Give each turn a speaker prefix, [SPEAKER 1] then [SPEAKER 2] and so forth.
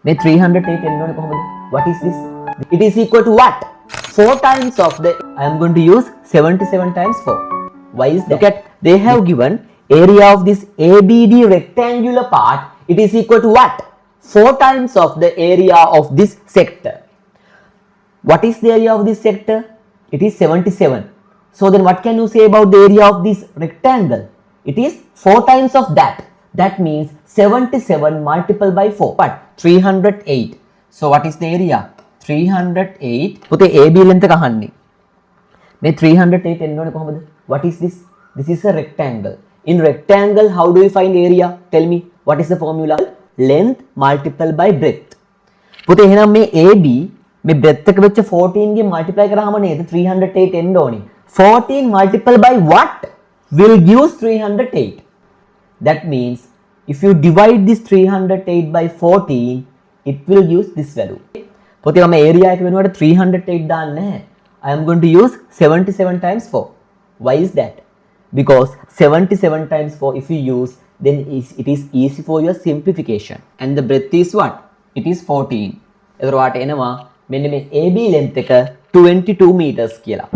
[SPEAKER 1] මේ 308 එන්න ඕනේ කොහොමද? What is this? It is equal to what? 4 times of the, I am going to use 77 times 4. Why is that? Look at, they have given area of this ABD rectangular part. It is equal to what? 4 times of the area of this sector. What is the area of this sector? It is 77. So then what can you say about the area of this rectangle? It is 4 times of that. That means 77 multiplied by 4. What? 308. So what is the area? 308. පුතේ AB length එක අහන්නේ. මේ 308 එන්න ඕනේ කොහොමද? What is this? This is a rectangle. In rectangle, how do we find area? Tell me. What is the formula? Length multiplied by breadth. පුතේ එහෙනම් මේ AB මේ breadth එක වෙච්ච 14 ගෙන් multiply කරාම නේද 308 එන්න ඕනේ. 14 multiplied by what will give 308? That means if you divide this 308 by 14, it will give this value. පොතේ මම area එක වෙනුවට 308 දාන්නේ නැහැ. I am going to use 77 times 4. Why is that? Because 77 times 4 if you use, then it is easy for your simplification. And the breadth is what? It is 14. එතකොට වාට එනවා මෙන්න මේ AB length එක 22 meters කියලා.